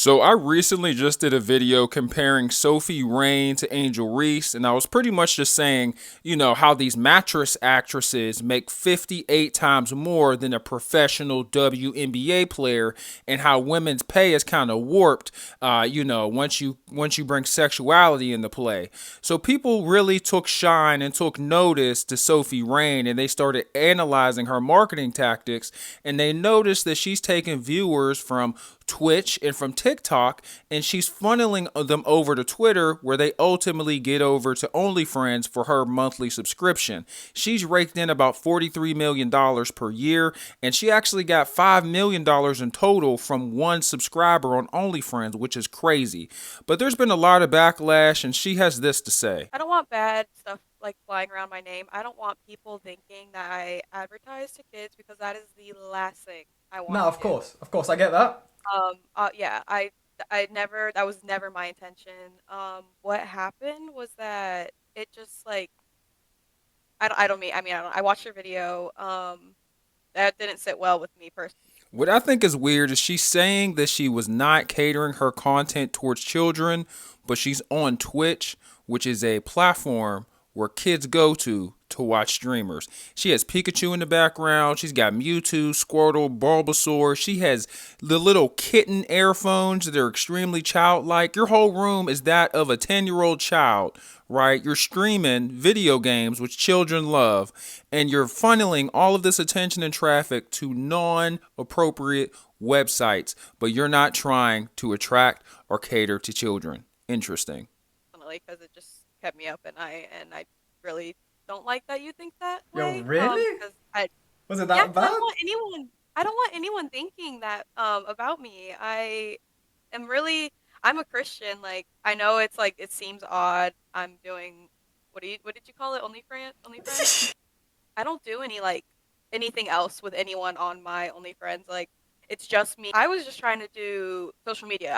So I recently just did a video comparing Sophie Rain to Angel Reese, and I was pretty much just saying, how these mattress actresses make 58 times more than a professional WNBA player, and how women's pay is kind of warped, once you bring sexuality into play. So people really took shine and took notice to Sophie Rain, and they started analyzing her marketing tactics, and they noticed that she's taking viewers from Twitch and from TikTok, and she's funneling them over to Twitter, where they ultimately get over to OnlyFriends for her monthly subscription. She's raked in about $43 million per year, and she actually got $5 million in total from one subscriber on OnlyFriends, which is crazy. But there's been a lot of backlash, and she has this to say. I don't want bad stuff like flying around my name. I don't want people thinking that I advertise to kids because that is the last thing I want No, to do. of course, I get that. Yeah, I never, that was never my intention. What happened was that it just like, I don't mean, I mean, I don't, I watched your video. That didn't sit well with me personally. What I think is weird is she's saying that she was not catering her content towards children, but she's on Twitch, which is a platform where kids go to watch streamers. She has Pikachu in the background. She's got Mewtwo, Squirtle, Bulbasaur. She has the little kitten earphones that are extremely childlike. Your whole room is that of a 10-year-old child, right? You're streaming video games, which children love, and you're funneling all of this attention and traffic to non appropriate websites, but you're not trying to attract or cater to children. Interesting. Because it just kept me up at night, and I really don't like that you think that Yo, way. really? Because I Was it Yeah, that 'cause bad? I don't want anyone thinking that about me. Am really I'm a Christian. Like, I know it's like it seems odd. I'm doing what did you call it? OnlyFriends? I don't do any like anything else with anyone on my OnlyFriends. Like, it's just me. I was just trying to do social media.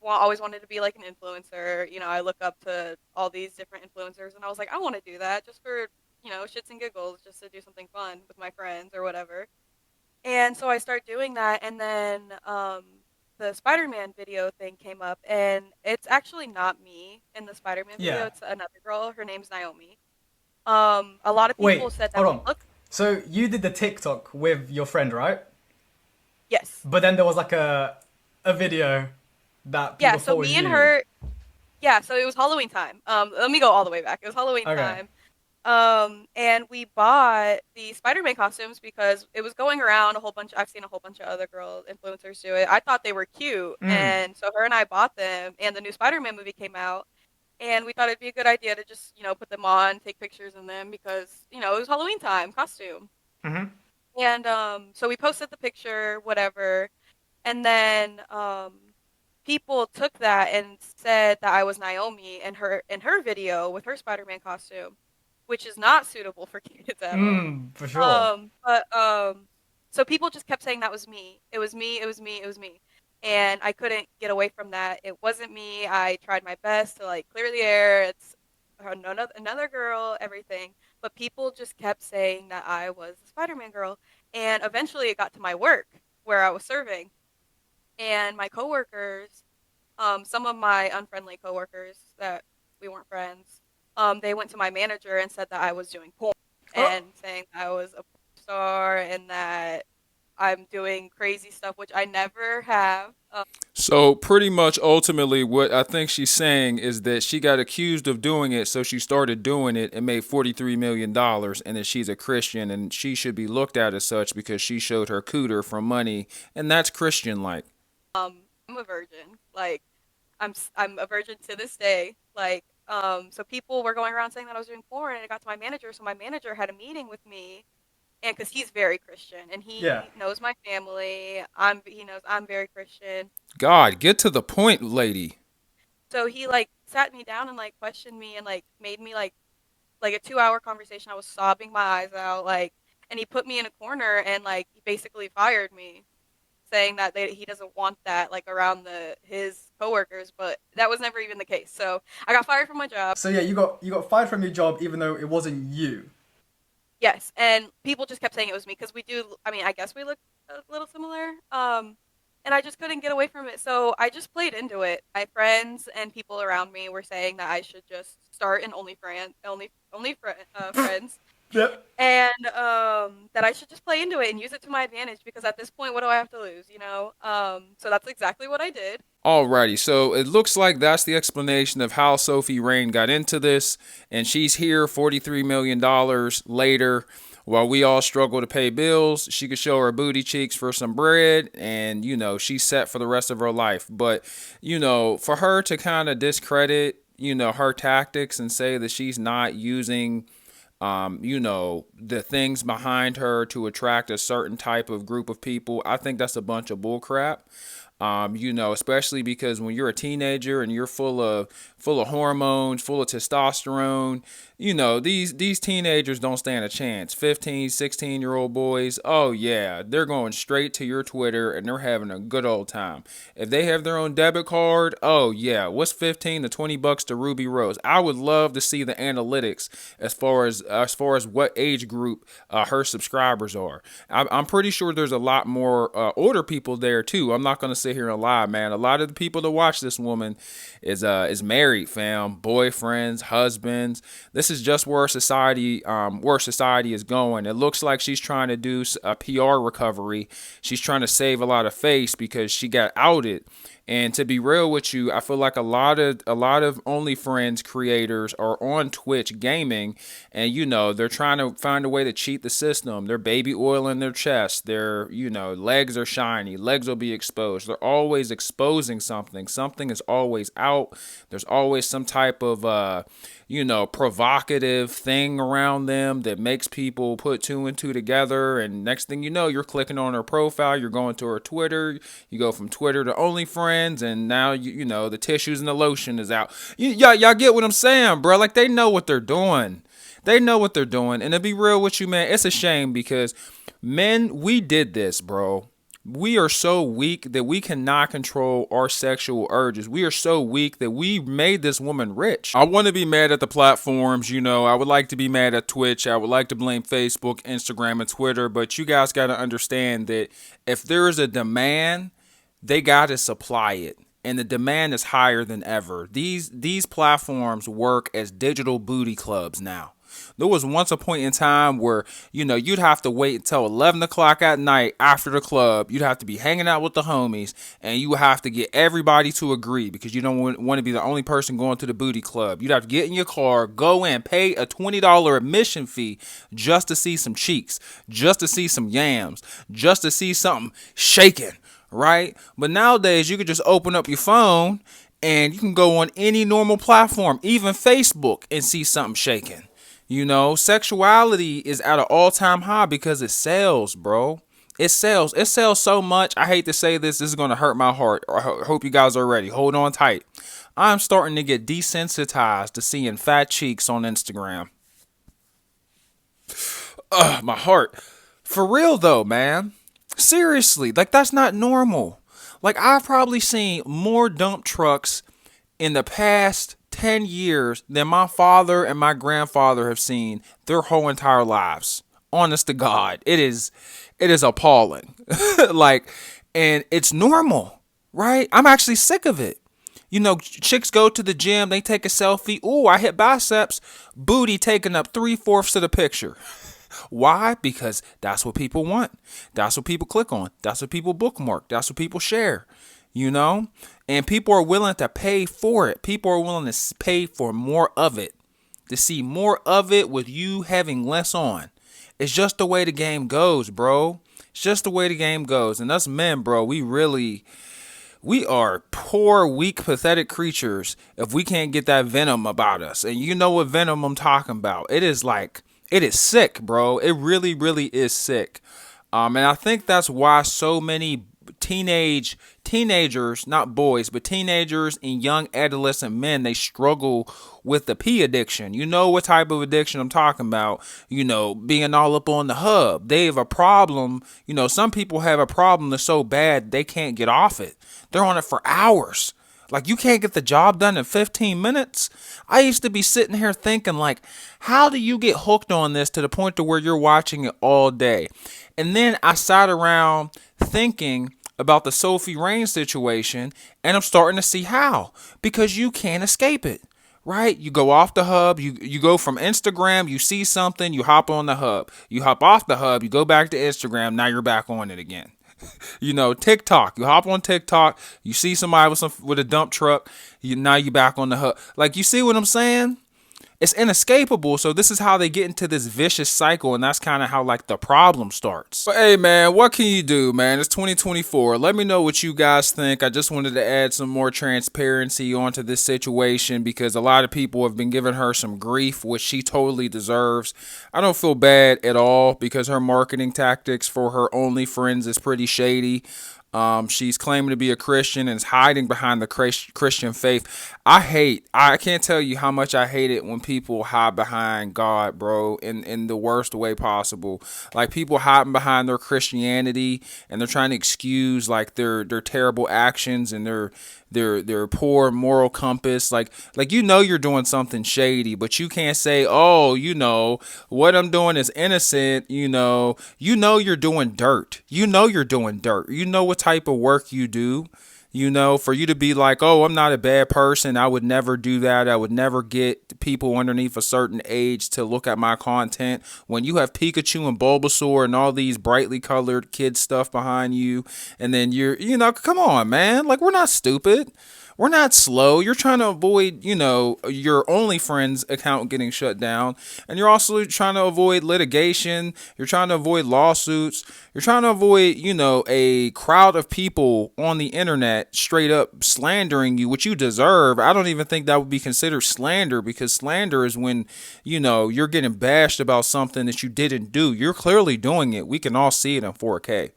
Always wanted to be like an influencer. I look up to all these different influencers, and I was like, I want to do that just for shits and giggles, just to do something fun with my friends or whatever. And so I started doing that, and then the Spider-Man video thing came up, and it's actually not me in the Spider-Man video. Yeah. It's another girl. Her name's Naomi. A lot of people Wait, said that hold we on. look. So you did the TikTok with your friend, right? Yes. But then there was like a video that Yeah. people So thought was me and you. her. Yeah. So it was Halloween time. Let me go all the way back. It was Halloween Okay. time. And we bought the Spider-Man costumes because it was going around a whole bunch. I've seen a whole bunch of other girl influencers do it. I thought they were cute, Mm. and so her and I bought them. And the new Spider-Man movie came out, and we thought it'd be a good idea to just put them on, take pictures in them because it was Halloween time costume. Mm-hmm. And so we posted the picture, whatever, and then people took that and said that I was Naomi in her video with her Spider-Man costume, which is not suitable for kids at all. Mm, for sure. But so people just kept saying that was me. It was me. It was me. It was me. And I couldn't get away from that. It wasn't me. I tried my best to like clear the air. It's another girl, everything. But people just kept saying that I was the Spider-Man girl. And eventually it got to my work where I was serving. And my coworkers, some of my unfriendly coworkers that we weren't friends, they went to my manager and said that I was doing porn Oh, and saying I was a porn star and that I'm doing crazy stuff, which I never have. So pretty much ultimately what I think she's saying is that she got accused of doing it, so she started doing it and made $43 million, and that she's a Christian and she should be looked at as such because she showed her cooter for money, and that's Christian like. I'm a virgin. Like, I'm a virgin to this day. Like, so people were going around saying that I was doing porn, and it got to my manager. So my manager had a meeting with me, and because he's very Christian and yeah. he knows my family, he knows I'm very Christian. God, get to the point, lady. So he like sat me down and like questioned me and like made me like a 2 hour conversation. I was sobbing my eyes out, like, and he put me in a corner and like he basically fired me, saying that he doesn't want that like around his coworkers, but that was never even the case. So I got fired from my job. So yeah, you got fired from your job even though it wasn't you. Yes, and people just kept saying it was me because we do. I mean, I guess we look a little similar. and I just couldn't get away from it. So I just played into it. My friends and people around me were saying that I should just start an friends, Yep. and that I should just play into it and use it to my advantage because at this point, what do I have to lose? So that's exactly what I did. Alrighty, so it looks like that's the explanation of how Sophie Rain got into this, and she's here $43 million later. While we all struggle to pay bills, she could show her booty cheeks for some bread, and she's set for the rest of her life. But for her to kind of discredit her tactics and say that she's not using the things behind her to attract a certain type of group of people, I think that's a bunch of bullcrap. Especially because when you're a teenager and you're full of hormones, full of testosterone, these teenagers don't stand a chance. 15, 16-year-old boys, oh yeah, they're going straight to your Twitter and they're having a good old time. If they have their own debit card, oh yeah, what's 15 to $20 to Ruby Rose? I would love to see the analytics as far as what age group her subscribers are. I'm pretty sure there's a lot more older people there too. I'm not gonna sit here and lie, man. A lot of the people that watch this woman is married, fam, boyfriends, husbands. This is just where society is going. It looks like she's trying to do a PR recovery. She's trying to save a lot of face because she got outed. And to be real with you, I feel like a lot of OnlyFriends creators are on Twitch gaming, and they're trying to find a way to cheat the system. They're baby oiling their chest. Their legs are shiny. Legs will be exposed. They're always exposing something. Something is always out. There's always some type of provocative thing around them that makes people put two and two together. And next thing you know, you're clicking on her profile, you're going to her Twitter, you go from Twitter to OnlyFriends, and now the tissues and the lotion is out. Y'all get what I'm saying, bro? Like, they know what they're doing. They know what they're doing. And to be real with you, man, it's a shame because men, we did this, bro. We are so weak that we cannot control our sexual urges. We are so weak that we made this woman rich. I want to be mad at the platforms, I would like to be mad at Twitch. I would like to blame Facebook, Instagram, and Twitter. But you guys got to understand that if there is a demand, they got to supply it. And the demand is higher than ever. These platforms work as digital booty clubs now. There was once a point in time where, you'd have to wait until 11 o'clock at night after the club. You'd have to be hanging out with the homies, and you would have to get everybody to agree because you don't want to be the only person going to the booty club. You'd have to get in your car, go in, pay a $20 admission fee just to see some cheeks, just to see some yams, just to see something shaking, right? But nowadays, you could just open up your phone and you can go on any normal platform, even Facebook, and see something shaking. Sexuality is at an all-time high because it sells, bro. It sells. It sells so much. I hate to say this. This is going to hurt my heart. I hope you guys are ready. Hold on tight. I'm starting to get desensitized to seeing fat cheeks on Instagram. My heart. For real, though, man. Seriously. Like, that's not normal. Like, I've probably seen more dump trucks in the past 10 years than my father and my grandfather have seen their whole entire lives. Honest to God, it is appalling. And it's normal, right? I'm actually sick of it. Chicks go to the gym, they take a selfie. Ooh, I hit biceps. Booty taking up 3/4 of the picture. Why? Because that's what people want. That's what people click on. That's what people bookmark. That's what people share. And people are willing to pay for it. People are willing to pay for more of it, to see more of it with you having less on. It's just the way the game goes, bro. It's just the way the game goes. And us men, bro, we are poor, weak, pathetic creatures if we can't get that venom about us. And you know what venom I'm talking about. It is sick, bro. It really, really is sick. And I think that's why so many teenagers, not boys, but teenagers and young adolescent men, they struggle with the pee addiction. You know what type of addiction I'm talking about. Being all up on the hub. They have a problem. Some people have a problem that's so bad they can't get off it. They're on it for hours. Like, you can't get the job done in 15 minutes. I used to be sitting here thinking, like, how do you get hooked on this to the point to where you're watching it all day? And then I sat around thinking about the Sophie Rain situation, and I'm starting to see how. Because you can't escape it. Right? You go off the hub, you go from Instagram, you see something, you hop on the hub. You hop off the hub, you go back to Instagram, now you're back on it again. TikTok. You hop on TikTok, you see somebody with a dump truck, now you back on the hub. Like, you see what I'm saying? It's inescapable. So this is how they get into this vicious cycle, and that's kind of how like the problem starts. But hey man, what can you do, man? It's 2024. Let me know what you guys think. I just wanted to add some more transparency onto this situation because a lot of people have been giving her some grief, which she totally deserves. I don't feel bad at all because her marketing tactics for her OnlyFriends is pretty shady. She's claiming to be a Christian and is hiding behind the Christian faith. I can't tell you how much I hate it when people hide behind God, bro, in the worst way possible. Like, people hiding behind their Christianity and they're trying to excuse like their terrible actions and their poor moral compass. Like you're doing something shady, but you can't say, oh, what I'm doing is innocent. You're doing dirt. You're doing dirt. You know what type of work you do. For you to be like, oh, I'm not a bad person. I would never do that. I would never get people underneath a certain age to look at my content. When you have Pikachu and Bulbasaur and all these brightly colored kid stuff behind you, and then come on, man. Like, we're not stupid. We're not slow. You're trying to avoid, your OnlyFriends account getting shut down. And you're also trying to avoid litigation. You're trying to avoid lawsuits. You're trying to avoid, a crowd of people on the internet straight up slandering you, which you deserve. I don't even think that would be considered slander, because slander is when, you're getting bashed about something that you didn't do. You're clearly doing it. We can all see it in 4K.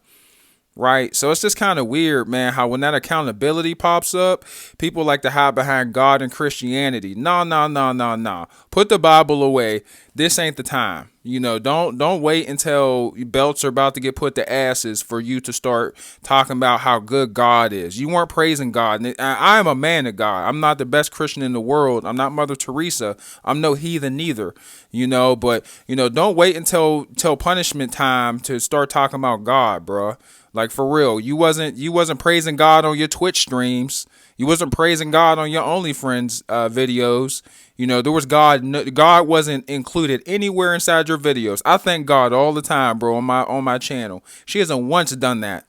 Right. So it's just kind of weird, man, how when that accountability pops up, people like to hide behind God and Christianity. No. Put the Bible away. This ain't the time. Don't wait until belts are about to get put to asses for you to start talking about how good God is. You weren't praising God. I am a man of God. I'm not the best Christian in the world. I'm not Mother Teresa. I'm no heathen neither. But don't wait until punishment time to start talking about God, bruh. Like, for real, you wasn't praising God on your Twitch streams. You wasn't praising God on your OnlyFriends videos. There was God wasn't included anywhere inside your videos. I thank God all the time, bro, on my channel. She hasn't once done that.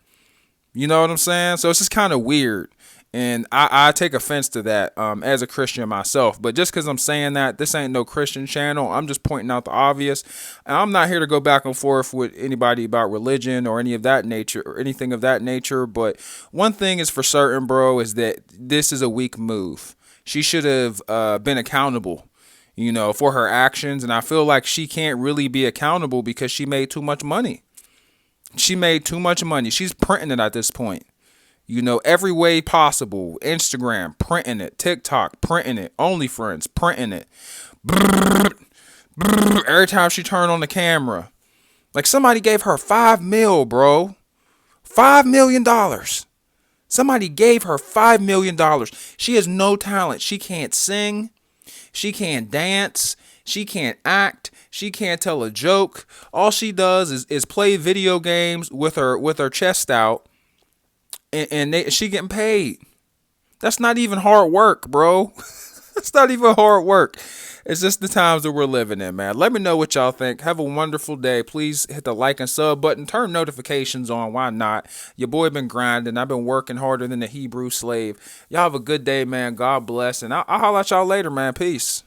You know what I'm saying? So it's just kind of weird. And I take offense to that as a Christian myself. But just because I'm saying that, this ain't no Christian channel. I'm just pointing out the obvious. And I'm not here to go back and forth with anybody about religion or any of that nature or anything of that nature. But one thing is for certain, bro, is that this is a weak move. She should have been accountable, for her actions. And I feel like she can't really be accountable because she made too much money. She made too much money. She's printing it at this point. Every way possible. Instagram, printing it. TikTok, printing it. OnlyFriends, printing it. Every time she turned on the camera. Like, somebody gave her $5 million, bro. $5 million. Somebody gave her $5 million. She has no talent. She can't sing. She can't dance. She can't act. She can't tell a joke. All she does is play video games with her chest out. And she getting paid. That's not even hard work, bro. It's not even hard work. It's just the times that we're living in, man. Let me know what y'all think. Have a wonderful day. Please hit the like and sub button. Turn notifications on. Why not? Your boy been grinding. I've been working harder than a Hebrew slave. Y'all have a good day, man. God bless. And I'll holler at y'all later, man. Peace.